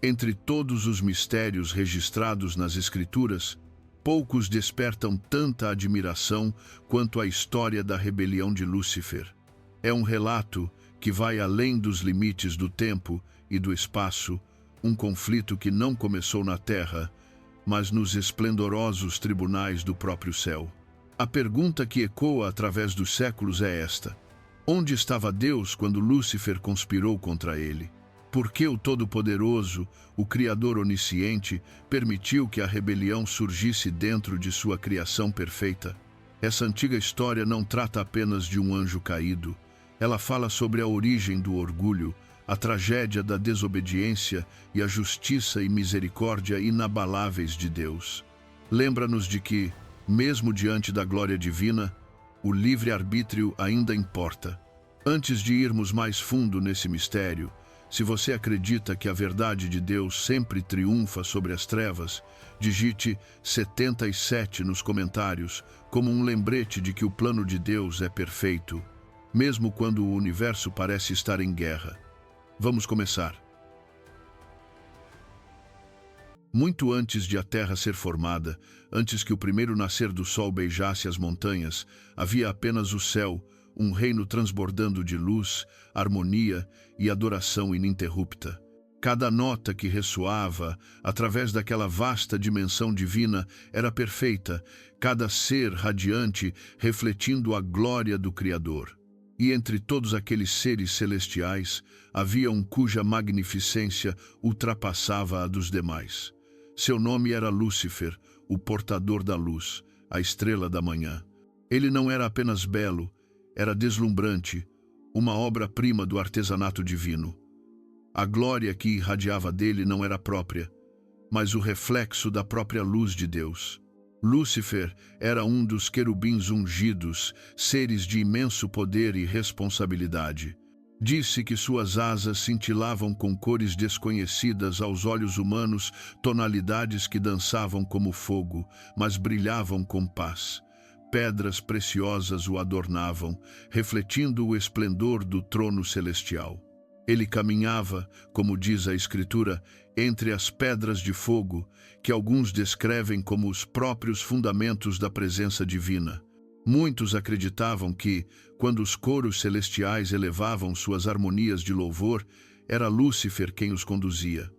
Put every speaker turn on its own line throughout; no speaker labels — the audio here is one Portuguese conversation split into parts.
Entre todos os mistérios registrados nas Escrituras, poucos despertam tanta admiração quanto a história da rebelião de Lúcifer. É um relato que vai além dos limites do tempo e do espaço, um conflito que não começou na Terra, mas nos esplendorosos tribunais do próprio céu. A pergunta que ecoa através dos séculos é esta: onde estava Deus quando Lúcifer conspirou contra ele? Por que o Todo-Poderoso, o Criador onisciente, permitiu que a rebelião surgisse dentro de sua criação perfeita? Essa antiga história não trata apenas de um anjo caído. Ela fala sobre a origem do orgulho, a tragédia da desobediência e a justiça e misericórdia inabaláveis de Deus. Lembra-nos de que, mesmo diante da glória divina, o livre-arbítrio ainda importa. Antes de irmos mais fundo nesse mistério, se você acredita que a verdade de Deus sempre triunfa sobre as trevas, digite 77 nos comentários como um lembrete de que o plano de Deus é perfeito, mesmo quando o universo parece estar em guerra. Vamos começar. Muito antes de a Terra ser formada, antes que o primeiro nascer do sol beijasse as montanhas, havia apenas o céu, um reino transbordando de luz, harmonia e adoração ininterrupta. Cada nota que ressoava, através daquela vasta dimensão divina, era perfeita, cada ser radiante, refletindo a glória do Criador. E entre todos aqueles seres celestiais, havia um cuja magnificência ultrapassava a dos demais. Seu nome era Lúcifer, o portador da luz, a estrela da manhã. Ele não era apenas belo, era deslumbrante, uma obra-prima do artesanato divino. A glória que irradiava dele não era própria, mas o reflexo da própria luz de Deus. Lúcifer era um dos querubins ungidos, seres de imenso poder e responsabilidade. Disse que suas asas cintilavam com cores desconhecidas aos olhos humanos, tonalidades que dançavam como fogo, mas brilhavam com paz. Pedras preciosas o adornavam, refletindo o esplendor do trono celestial. Ele caminhava, como diz a Escritura, entre as pedras de fogo, que alguns descrevem como os próprios fundamentos da presença divina. Muitos acreditavam que, quando os coros celestiais elevavam suas harmonias de louvor, era Lúcifer quem os conduzia.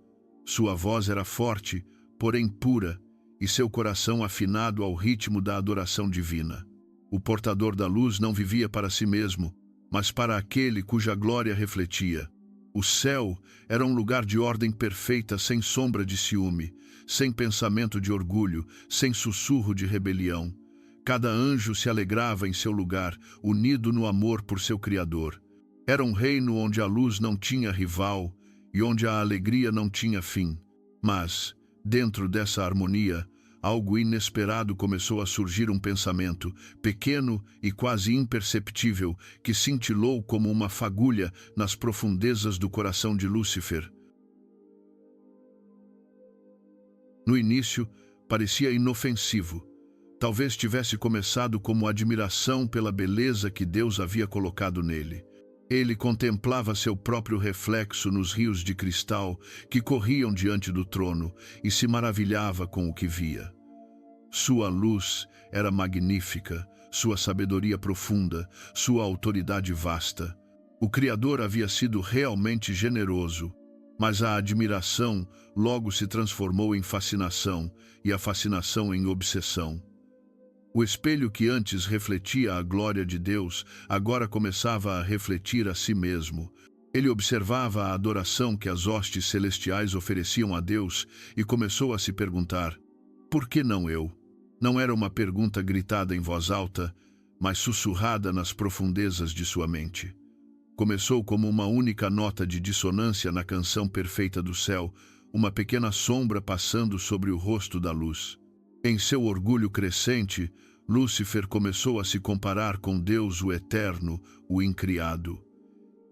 Sua voz era forte, porém pura, e seu coração afinado ao ritmo da adoração divina. O portador da luz não vivia para si mesmo, mas para aquele cuja glória refletia. O céu era um lugar de ordem perfeita, sem sombra de ciúme, sem pensamento de orgulho, sem sussurro de rebelião. Cada anjo se alegrava em seu lugar, unido no amor por seu Criador. Era um reino onde a luz não tinha rival e onde a alegria não tinha fim. Mas, dentro dessa harmonia, algo inesperado começou a surgir, um pensamento, pequeno e quase imperceptível, que cintilou como uma fagulha nas profundezas do coração de Lúcifer. No início, parecia inofensivo. Talvez tivesse começado como admiração pela beleza que Deus havia colocado nele. Ele contemplava seu próprio reflexo nos rios de cristal que corriam diante do trono e se maravilhava com o que via. Sua luz era magnífica, sua sabedoria profunda, sua autoridade vasta. O Criador havia sido realmente generoso, mas a admiração logo se transformou em fascinação e a fascinação em obsessão. O espelho que antes refletia a glória de Deus, agora começava a refletir a si mesmo. Ele observava a adoração que as hostes celestiais ofereciam a Deus e começou a se perguntar: por que não eu? Não era uma pergunta gritada em voz alta, mas sussurrada nas profundezas de sua mente. Começou como uma única nota de dissonância na canção perfeita do céu, uma pequena sombra passando sobre o rosto da luz. Em seu orgulho crescente, Lúcifer começou a se comparar com Deus, o Eterno, o Incriado.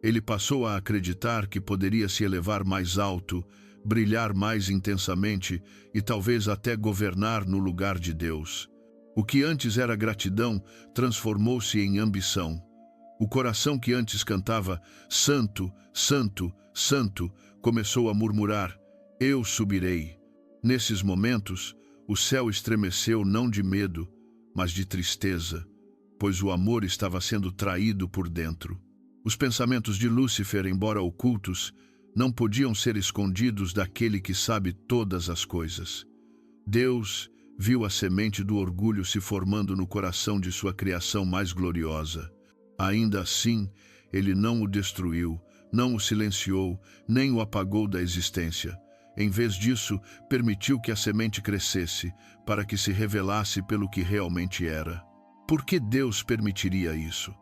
Ele passou a acreditar que poderia se elevar mais alto, brilhar mais intensamente e talvez até governar no lugar de Deus. O que antes era gratidão transformou-se em ambição. O coração que antes cantava "Santo, Santo, Santo" começou a murmurar: Eu subirei. Nesses momentos, o céu estremeceu não de medo, mas de tristeza, pois o amor estava sendo traído por dentro. Os pensamentos de Lúcifer, embora ocultos, não podiam ser escondidos daquele que sabe todas as coisas. Deus viu a semente do orgulho se formando no coração de sua criação mais gloriosa. Ainda assim, ele não o destruiu, não o silenciou, nem o apagou da existência. Em vez disso, permitiu que a semente crescesse, para que se revelasse pelo que realmente era. Por que Deus permitiria isso?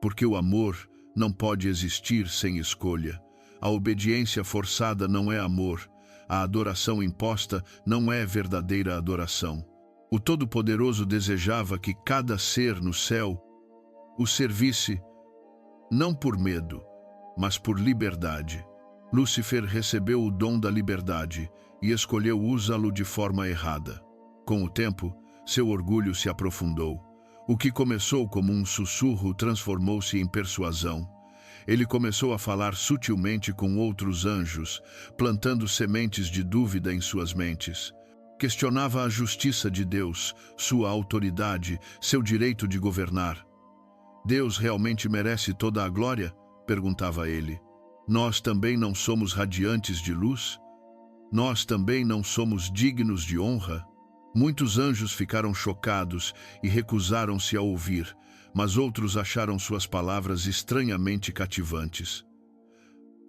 Porque o amor não pode existir sem escolha. A obediência forçada não é amor. A adoração imposta não é verdadeira adoração. O Todo-Poderoso desejava que cada ser no céu o servisse, não por medo, mas por liberdade. Lúcifer recebeu o dom da liberdade e escolheu usá-lo de forma errada. Com o tempo, seu orgulho se aprofundou. O que começou como um sussurro transformou-se em persuasão. Ele começou a falar sutilmente com outros anjos, plantando sementes de dúvida em suas mentes. Questionava a justiça de Deus, sua autoridade, seu direito de governar. Deus realmente merece toda a glória? Perguntava ele. Nós também não somos radiantes de luz? Nós também não somos dignos de honra? Muitos anjos ficaram chocados e recusaram-se a ouvir, mas outros acharam suas palavras estranhamente cativantes.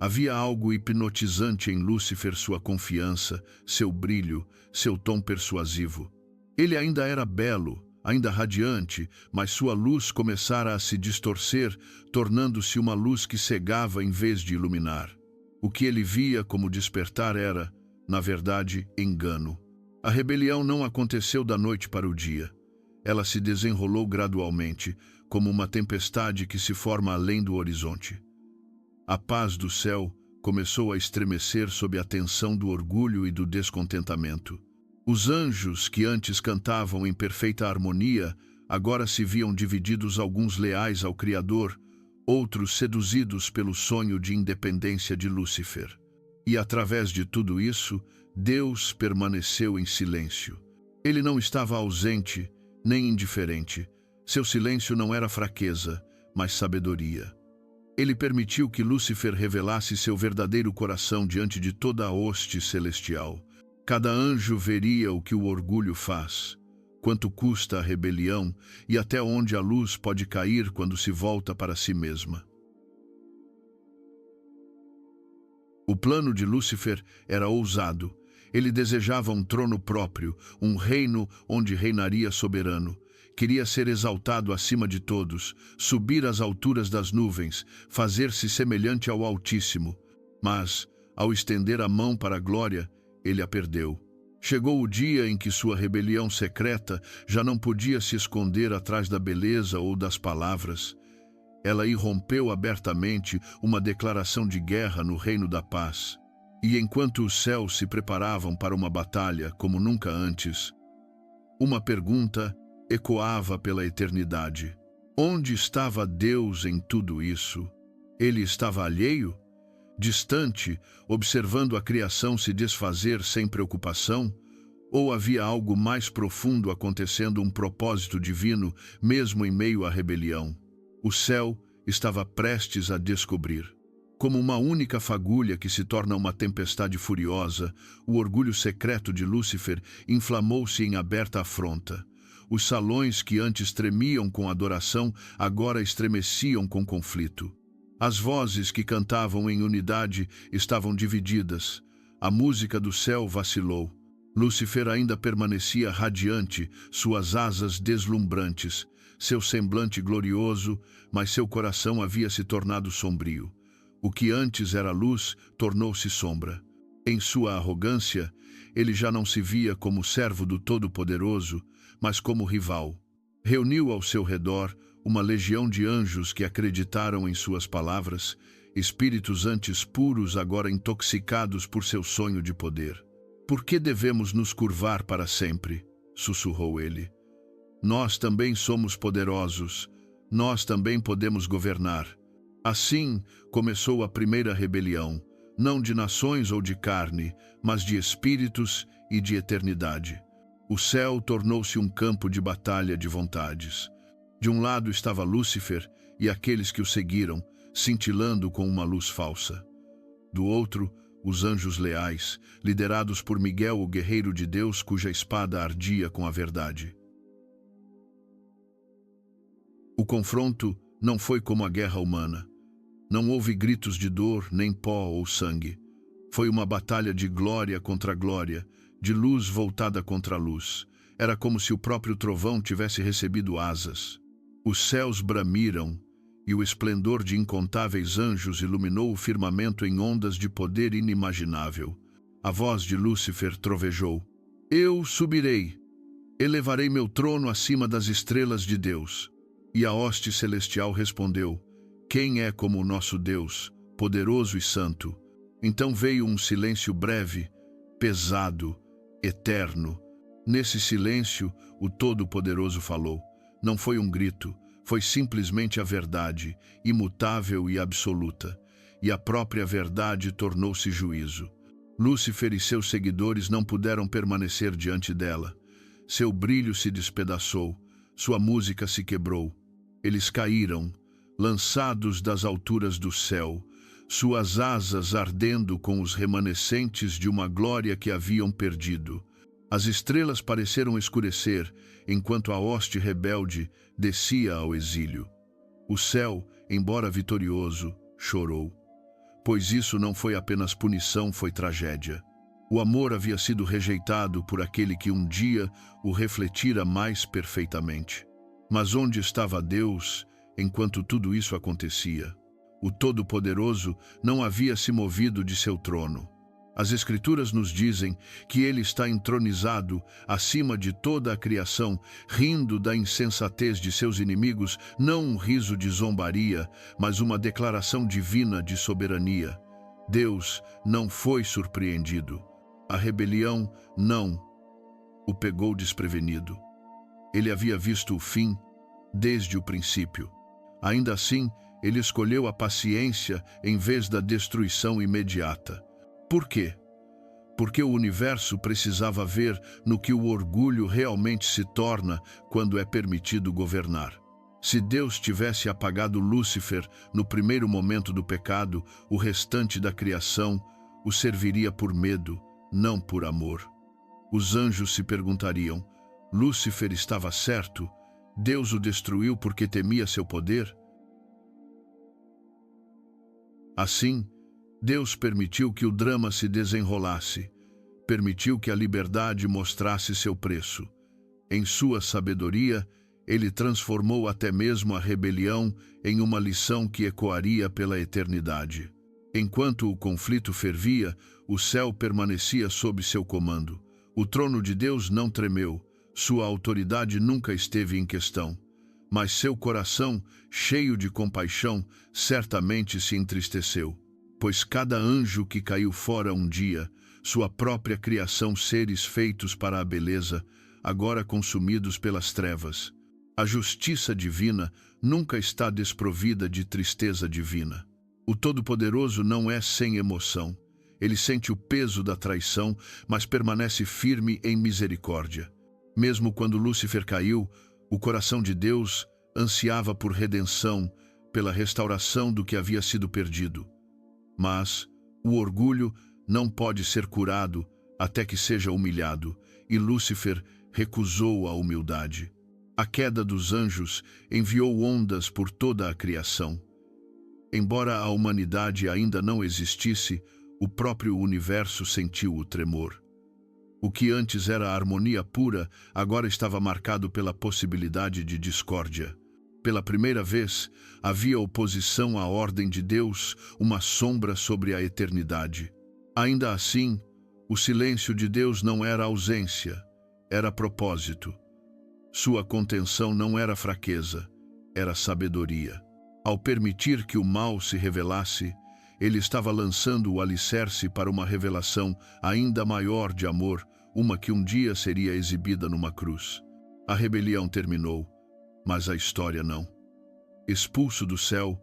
Havia algo hipnotizante em Lúcifer, sua confiança, seu brilho, seu tom persuasivo. Ele ainda era belo, ainda radiante, mas sua luz começara a se distorcer, tornando-se uma luz que cegava em vez de iluminar. O que ele via como despertar era, na verdade, engano. A rebelião não aconteceu da noite para o dia. Ela se desenrolou gradualmente, como uma tempestade que se forma além do horizonte. A paz do céu começou a estremecer sob a tensão do orgulho e do descontentamento. Os anjos, que antes cantavam em perfeita harmonia, agora se viam divididos, alguns leais ao Criador, outros seduzidos pelo sonho de independência de Lúcifer. E através de tudo isso, Deus permaneceu em silêncio. Ele não estava ausente, nem indiferente. Seu silêncio não era fraqueza, mas sabedoria. Ele permitiu que Lúcifer revelasse seu verdadeiro coração diante de toda a hoste celestial. Cada anjo veria o que o orgulho faz, quanto custa a rebelião e até onde a luz pode cair quando se volta para si mesma. O plano de Lúcifer era ousado. Ele desejava um trono próprio, um reino onde reinaria soberano. Queria ser exaltado acima de todos, subir às alturas das nuvens, fazer-se semelhante ao Altíssimo. Mas, ao estender a mão para a glória, ele a perdeu. Chegou o dia em que sua rebelião secreta já não podia se esconder atrás da beleza ou das palavras. Ela irrompeu abertamente uma declaração de guerra no reino da paz. E enquanto os céus se preparavam para uma batalha como nunca antes, uma pergunta ecoava pela eternidade. Onde estava Deus em tudo isso? Ele estava alheio? Distante, observando a criação se desfazer sem preocupação? Ou havia algo mais profundo acontecendo, um propósito divino, mesmo em meio à rebelião? O céu estava prestes a descobrir. Como uma única fagulha que se torna uma tempestade furiosa, o orgulho secreto de Lúcifer inflamou-se em aberta afronta. Os salões que antes tremiam com adoração agora estremeciam com conflito. As vozes que cantavam em unidade estavam divididas. A música do céu vacilou. Lúcifer ainda permanecia radiante, suas asas deslumbrantes, seu semblante glorioso, mas seu coração havia se tornado sombrio. O que antes era luz tornou-se sombra. Em sua arrogância, ele já não se via como servo do Todo-Poderoso, mas como rival. Reuniu ao seu redor uma legião de anjos que acreditaram em suas palavras, espíritos antes puros agora intoxicados por seu sonho de poder. Por que devemos nos curvar para sempre? Sussurrou ele. Nós também somos poderosos, nós também podemos governar. Assim começou a primeira rebelião, não de nações ou de carne, mas de espíritos e de eternidade. O céu tornou-se um campo de batalha de vontades. De um lado estava Lúcifer e aqueles que o seguiram, cintilando com uma luz falsa. Do outro, os anjos leais, liderados por Miguel, o guerreiro de Deus, cuja espada ardia com a verdade. O confronto não foi como a guerra humana. Não houve gritos de dor, nem pó ou sangue. Foi uma batalha de glória contra glória, de luz voltada contra luz. Era como se o próprio trovão tivesse recebido asas. Os céus bramiram, e o esplendor de incontáveis anjos iluminou o firmamento em ondas de poder inimaginável. A voz de Lúcifer trovejou: Eu subirei, elevarei meu trono acima das estrelas de Deus. E a hoste celestial respondeu: Quem é como o nosso Deus, poderoso e santo? Então veio um silêncio breve, pesado, eterno. Nesse silêncio, o Todo-Poderoso falou. Não foi um grito, foi simplesmente a verdade, imutável e absoluta. E a própria verdade tornou-se juízo. Lúcifer e seus seguidores não puderam permanecer diante dela. Seu brilho se despedaçou, sua música se quebrou. Eles caíram, lançados das alturas do céu, suas asas ardendo com os remanescentes de uma glória que haviam perdido. As estrelas pareceram escurecer, enquanto a hoste rebelde descia ao exílio. O céu, embora vitorioso, chorou. Pois isso não foi apenas punição, foi tragédia. O amor havia sido rejeitado por aquele que um dia o refletira mais perfeitamente. Mas onde estava Deus enquanto tudo isso acontecia? O Todo-Poderoso não havia se movido de seu trono. As Escrituras nos dizem que ele está entronizado acima de toda a criação, rindo da insensatez de seus inimigos, não um riso de zombaria, mas uma declaração divina de soberania. Deus não foi surpreendido. A rebelião não o pegou desprevenido. Ele havia visto o fim desde o princípio. Ainda assim, ele escolheu a paciência em vez da destruição imediata. Por quê? Porque o universo precisava ver no que o orgulho realmente se torna quando é permitido governar. Se Deus tivesse apagado Lúcifer no primeiro momento do pecado, o restante da criação o serviria por medo, não por amor. Os anjos se perguntariam: Lúcifer estava certo? Deus o destruiu porque temia seu poder? Assim, Deus permitiu que o drama se desenrolasse, permitiu que a liberdade mostrasse seu preço. Em sua sabedoria, ele transformou até mesmo a rebelião em uma lição que ecoaria pela eternidade. Enquanto o conflito fervia, o céu permanecia sob seu comando. O trono de Deus não tremeu, sua autoridade nunca esteve em questão. Mas seu coração, cheio de compaixão, certamente se entristeceu. Pois cada anjo que caiu fora um dia, sua própria criação, seres feitos para a beleza, agora consumidos pelas trevas. A justiça divina nunca está desprovida de tristeza divina. O Todo-Poderoso não é sem emoção. Ele sente o peso da traição, mas permanece firme em misericórdia. Mesmo quando Lúcifer caiu, o coração de Deus ansiava por redenção, pela restauração do que havia sido perdido. Mas o orgulho não pode ser curado até que seja humilhado, e Lúcifer recusou a humildade. A queda dos anjos enviou ondas por toda a criação. Embora a humanidade ainda não existisse, o próprio universo sentiu o tremor. O que antes era harmonia pura, agora estava marcado pela possibilidade de discórdia. Pela primeira vez, havia oposição à ordem de Deus, uma sombra sobre a eternidade. Ainda assim, o silêncio de Deus não era ausência, era propósito. Sua contenção não era fraqueza, era sabedoria. Ao permitir que o mal se revelasse, ele estava lançando o alicerce para uma revelação ainda maior de amor, uma que um dia seria exibida numa cruz. A rebelião terminou, mas a história não. Expulso do céu,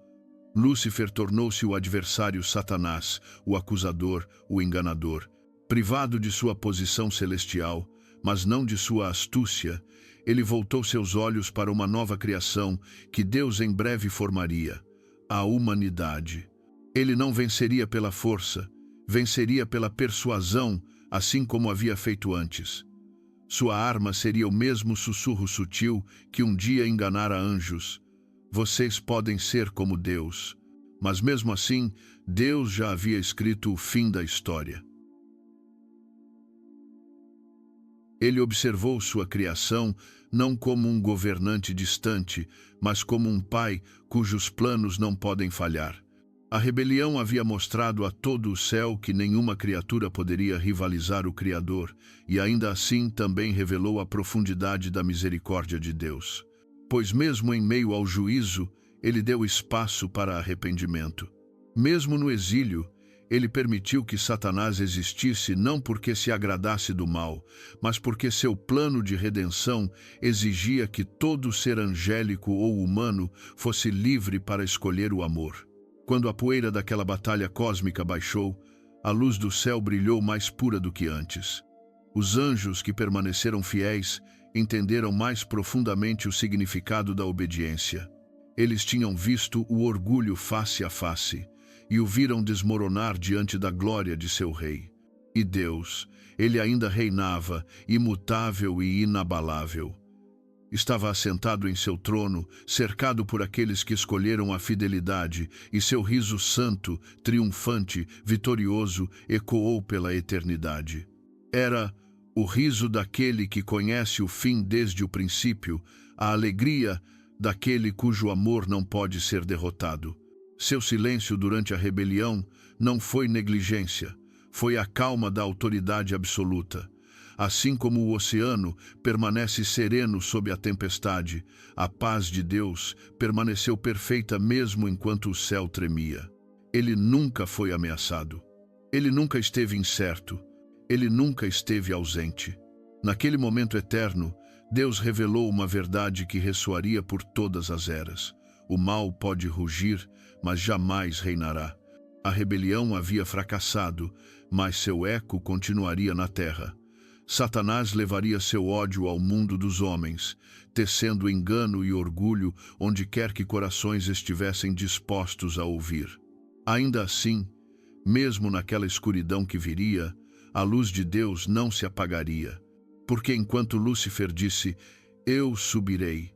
Lúcifer tornou-se o adversário Satanás, o acusador, o enganador. Privado de sua posição celestial, mas não de sua astúcia, ele voltou seus olhos para uma nova criação que Deus em breve formaria, a humanidade. Ele não venceria pela força, venceria pela persuasão, assim como havia feito antes. Sua arma seria o mesmo sussurro sutil que um dia enganara anjos. Vocês podem ser como Deus. Mas mesmo assim, Deus já havia escrito o fim da história. Ele observou sua criação não como um governante distante, mas como um pai cujos planos não podem falhar. A rebelião havia mostrado a todo o céu que nenhuma criatura poderia rivalizar o Criador, e ainda assim também revelou a profundidade da misericórdia de Deus. Pois mesmo em meio ao juízo, ele deu espaço para arrependimento. Mesmo no exílio, ele permitiu que Satanás existisse não porque se agradasse do mal, mas porque seu plano de redenção exigia que todo ser angélico ou humano fosse livre para escolher o amor. Quando a poeira daquela batalha cósmica baixou, a luz do céu brilhou mais pura do que antes. Os anjos que permaneceram fiéis entenderam mais profundamente o significado da obediência. Eles tinham visto o orgulho face a face e o viram desmoronar diante da glória de seu rei. E Deus, ele ainda reinava, imutável e inabalável. Estava assentado em seu trono, cercado por aqueles que escolheram a fidelidade, e seu riso santo, triunfante, vitorioso, ecoou pela eternidade. Era o riso daquele que conhece o fim desde o princípio, a alegria daquele cujo amor não pode ser derrotado. Seu silêncio durante a rebelião não foi negligência, foi a calma da autoridade absoluta. Assim como o oceano permanece sereno sob a tempestade, a paz de Deus permaneceu perfeita mesmo enquanto o céu tremia. Ele nunca foi ameaçado. Ele nunca esteve incerto. Ele nunca esteve ausente. Naquele momento eterno, Deus revelou uma verdade que ressoaria por todas as eras. O mal pode rugir, mas jamais reinará. A rebelião havia fracassado, mas seu eco continuaria na terra. Satanás levaria seu ódio ao mundo dos homens, tecendo engano e orgulho onde quer que corações estivessem dispostos a ouvir. Ainda assim, mesmo naquela escuridão que viria, a luz de Deus não se apagaria. Porque enquanto Lúcifer disse, "Eu subirei",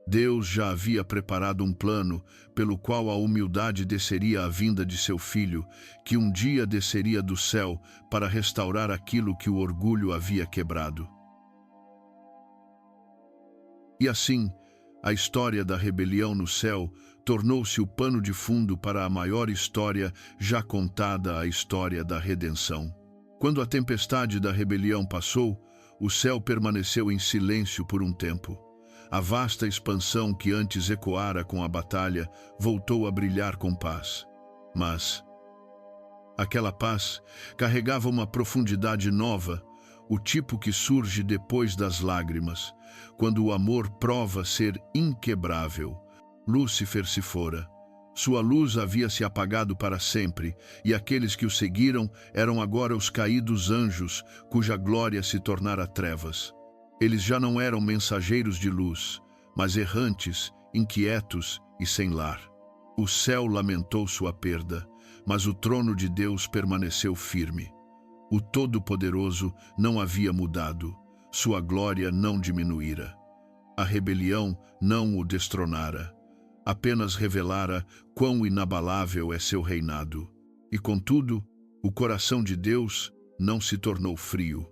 Deus já havia preparado um plano pelo qual a humildade desceria à vinda de seu filho, que um dia desceria do céu para restaurar aquilo que o orgulho havia quebrado. E assim, a história da rebelião no céu tornou-se o pano de fundo para a maior história já contada, a história da redenção. Quando a tempestade da rebelião passou, o céu permaneceu em silêncio por um tempo. A vasta expansão que antes ecoara com a batalha voltou a brilhar com paz. Mas aquela paz carregava uma profundidade nova, o tipo que surge depois das lágrimas, quando o amor prova ser inquebrável. Lúcifer se fora. Sua luz havia se apagado para sempre, e aqueles que o seguiram eram agora os caídos anjos, cuja glória se tornara trevas. Eles já não eram mensageiros de luz, mas errantes, inquietos e sem lar. O céu lamentou sua perda, mas o trono de Deus permaneceu firme. O Todo-Poderoso não havia mudado, sua glória não diminuíra. A rebelião não o destronara, apenas revelara quão inabalável é seu reinado. E contudo, o coração de Deus não se tornou frio.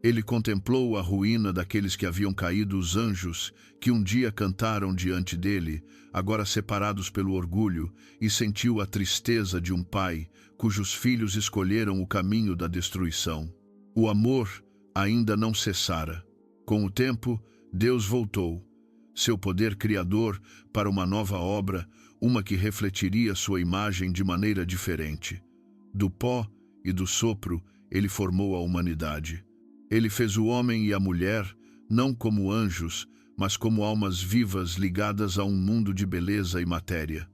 Ele contemplou a ruína daqueles que haviam caído, os anjos, que um dia cantaram diante dele, agora separados pelo orgulho, e sentiu a tristeza de um pai, cujos filhos escolheram o caminho da destruição. O amor ainda não cessara. Com o tempo, Deus voltou, seu poder criador, para uma nova obra, uma que refletiria sua imagem de maneira diferente. Do pó e do sopro, ele formou a humanidade. Ele fez o homem e a mulher, não como anjos, mas como almas vivas ligadas a um mundo de beleza e matéria.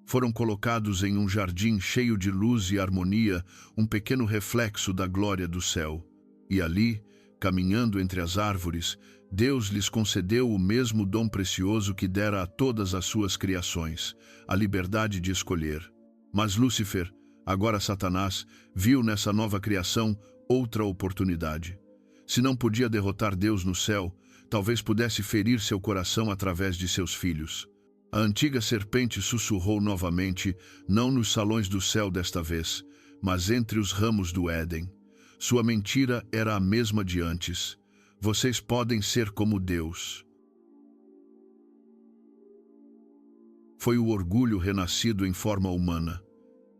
Foram colocados em um jardim cheio de luz e harmonia, um pequeno reflexo da glória do céu. E ali, caminhando entre as árvores, Deus lhes concedeu o mesmo dom precioso que dera a todas as suas criações, a liberdade de escolher. Mas Lúcifer, agora Satanás, viu nessa nova criação outra oportunidade. Se não podia derrotar Deus no céu, talvez pudesse ferir seu coração através de seus filhos. A antiga serpente sussurrou novamente, não nos salões do céu desta vez, mas entre os ramos do Éden. Sua mentira era a mesma de antes. Vocês podem ser como Deus. Foi o orgulho renascido em forma humana.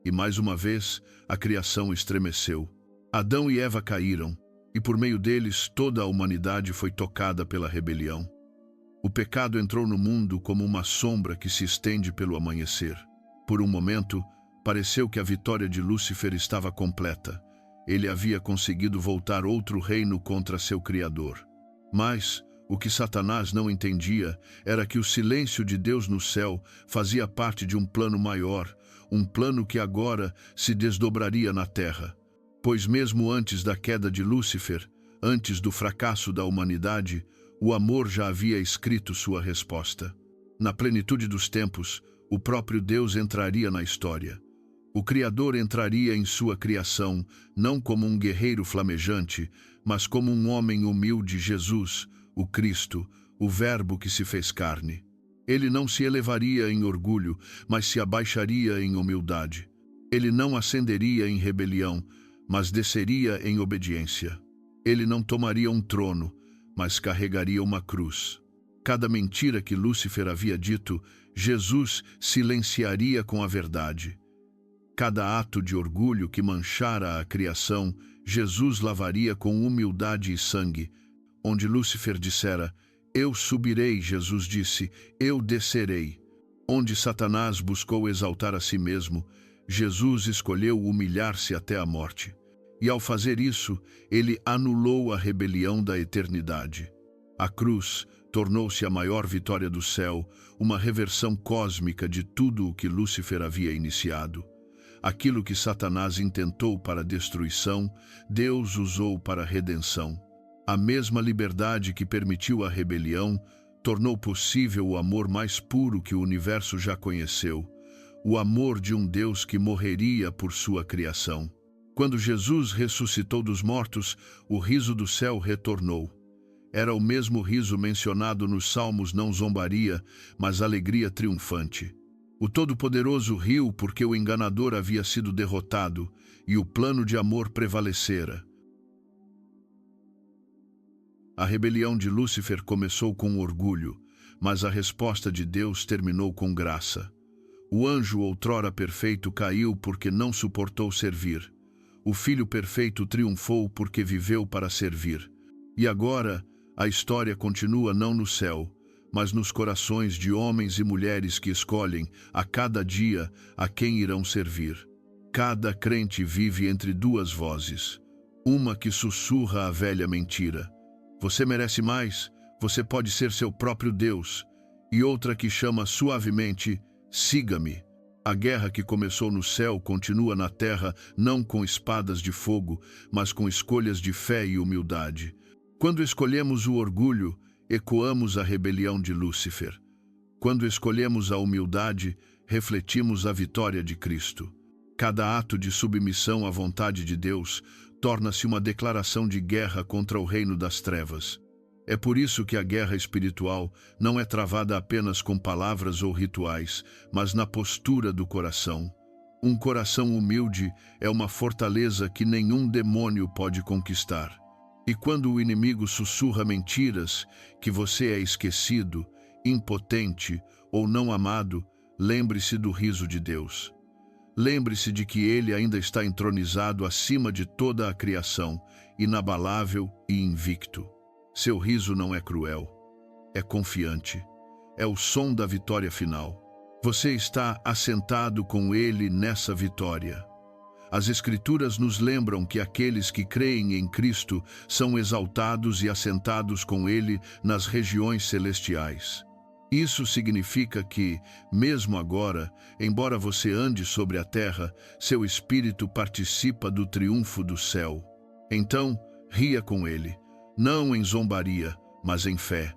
E mais uma vez, a criação estremeceu. Adão e Eva caíram, e por meio deles toda a humanidade foi tocada pela rebelião. O pecado entrou no mundo como uma sombra que se estende pelo amanhecer. Por um momento, pareceu que a vitória de Lúcifer estava completa. Ele havia conseguido voltar outro reino contra seu Criador. Mas o que Satanás não entendia era que o silêncio de Deus no céu fazia parte de um plano maior, um plano que agora se desdobraria na terra. Pois mesmo antes da queda de Lúcifer, antes do fracasso da humanidade, o amor já havia escrito sua resposta. Na plenitude dos tempos, o próprio Deus entraria na história. O Criador entraria em sua criação, não como um guerreiro flamejante, mas como um homem humilde, Jesus, o Cristo, o Verbo que se fez carne. Ele não se elevaria em orgulho, mas se abaixaria em humildade. Ele não ascenderia em rebelião, mas desceria em obediência. Ele não tomaria um trono, mas carregaria uma cruz. Cada mentira que Lúcifer havia dito, Jesus silenciaria com a verdade. Cada ato de orgulho que manchara a criação, Jesus lavaria com humildade e sangue. Onde Lúcifer dissera, eu subirei, Jesus disse, eu descerei. Onde Satanás buscou exaltar a si mesmo, Jesus escolheu humilhar-se até a morte. E ao fazer isso, ele anulou a rebelião da eternidade. A cruz tornou-se a maior vitória do céu, uma reversão cósmica de tudo o que Lúcifer havia iniciado. Aquilo que Satanás intentou para a destruição, Deus usou para a redenção. A mesma liberdade que permitiu a rebelião tornou possível o amor mais puro que o universo já conheceu, o amor de um Deus que morreria por sua criação. Quando Jesus ressuscitou dos mortos, o riso do céu retornou. Era o mesmo riso mencionado nos Salmos, não zombaria, mas alegria triunfante. O Todo-Poderoso riu porque o enganador havia sido derrotado e o plano de amor prevalecera. A rebelião de Lúcifer começou com orgulho, mas a resposta de Deus terminou com graça. O anjo outrora perfeito caiu porque não suportou servir. O Filho perfeito triunfou porque viveu para servir. E agora, a história continua não no céu, mas nos corações de homens e mulheres que escolhem, a cada dia, a quem irão servir. Cada crente vive entre duas vozes. Uma que sussurra a velha mentira. Você merece mais, você pode ser seu próprio Deus. E outra que chama suavemente, siga-me. A guerra que começou no céu continua na terra, não com espadas de fogo, mas com escolhas de fé e humildade. Quando escolhemos o orgulho, ecoamos a rebelião de Lúcifer. Quando escolhemos a humildade, refletimos a vitória de Cristo. Cada ato de submissão à vontade de Deus torna-se uma declaração de guerra contra o reino das trevas. É por isso que a guerra espiritual não é travada apenas com palavras ou rituais, mas na postura do coração. Um coração humilde é uma fortaleza que nenhum demônio pode conquistar. E quando o inimigo sussurra mentiras, que você é esquecido, impotente ou não amado, lembre-se do riso de Deus. Lembre-se de que Ele ainda está entronizado acima de toda a criação, inabalável e invicto. Seu riso não é cruel, é confiante, é o som da vitória final. Você está assentado com Ele nessa vitória. As Escrituras nos lembram que aqueles que creem em Cristo são exaltados e assentados com Ele nas regiões celestiais. Isso significa que, mesmo agora, embora você ande sobre a terra, seu espírito participa do triunfo do céu. Então, ria com ele, não em zombaria, mas em fé.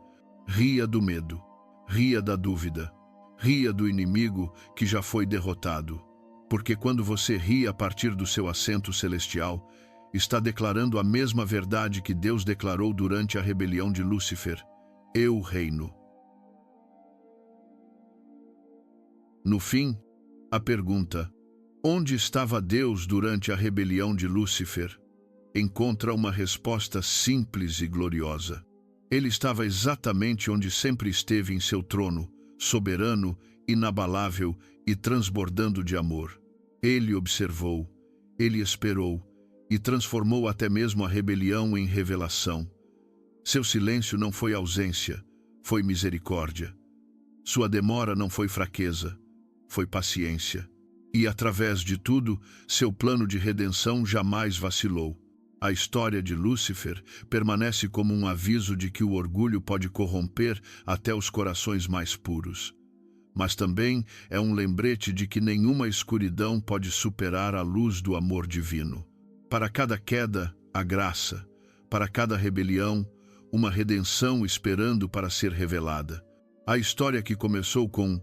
Ria do medo, ria da dúvida, ria do inimigo que já foi derrotado. Porque quando você ri a partir do seu assento celestial, está declarando a mesma verdade que Deus declarou durante a rebelião de Lúcifer: eu reino. No fim, a pergunta: onde estava Deus durante a rebelião de Lúcifer? Encontra uma resposta simples e gloriosa. Ele estava exatamente onde sempre esteve em seu trono, soberano, inabalável e transbordando de amor. Ele observou, ele esperou e transformou até mesmo a rebelião em revelação. Seu silêncio não foi ausência, foi misericórdia. Sua demora não foi fraqueza, foi paciência. E através de tudo, seu plano de redenção jamais vacilou. A história de Lúcifer permanece como um aviso de que o orgulho pode corromper até os corações mais puros. Mas também é um lembrete de que nenhuma escuridão pode superar a luz do amor divino. Para cada queda, a graça. Para cada rebelião, uma redenção esperando para ser revelada. A história que começou com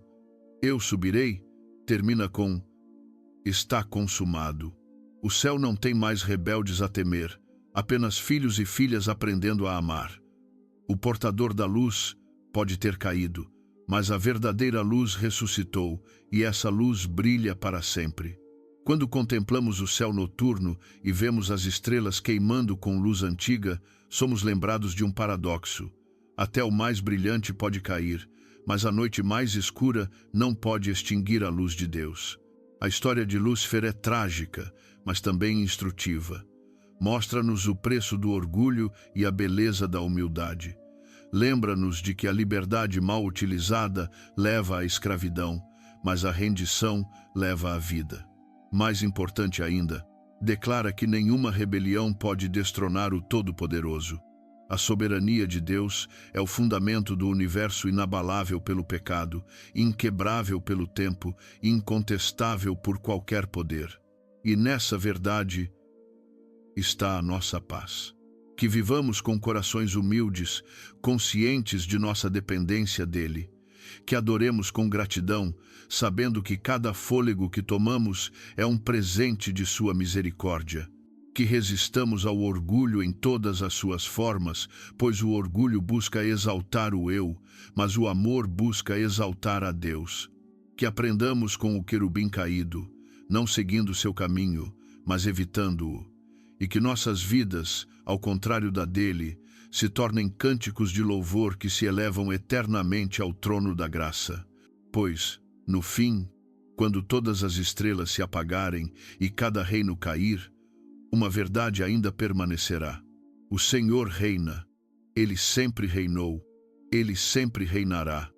"eu subirei" termina com "está consumado". O céu não tem mais rebeldes a temer, apenas filhos e filhas aprendendo a amar. O portador da luz pode ter caído, mas a verdadeira luz ressuscitou, e essa luz brilha para sempre. Quando contemplamos o céu noturno e vemos as estrelas queimando com luz antiga, somos lembrados de um paradoxo. Até o mais brilhante pode cair, mas a noite mais escura não pode extinguir a luz de Deus. A história de Lúcifer é trágica, mas também instrutiva. Mostra-nos o preço do orgulho e a beleza da humildade. Lembra-nos de que a liberdade mal utilizada leva à escravidão, mas a rendição leva à vida. Mais importante ainda, declara que nenhuma rebelião pode destronar o Todo-Poderoso. A soberania de Deus é o fundamento do universo inabalável pelo pecado, inquebrável pelo tempo, incontestável por qualquer poder. E nessa verdade está a nossa paz. Que vivamos com corações humildes, conscientes de nossa dependência dele. Que adoremos com gratidão, sabendo que cada fôlego que tomamos é um presente de sua misericórdia. Que resistamos ao orgulho em todas as suas formas, pois o orgulho busca exaltar o eu, mas o amor busca exaltar a Deus. Que aprendamos com o querubim caído, não seguindo seu caminho, mas evitando-o. E que nossas vidas, ao contrário da dele, se tornem cânticos de louvor que se elevam eternamente ao trono da graça. Pois, no fim, quando todas as estrelas se apagarem e cada reino cair, uma verdade ainda permanecerá. O Senhor reina. Ele sempre reinou. Ele sempre reinará.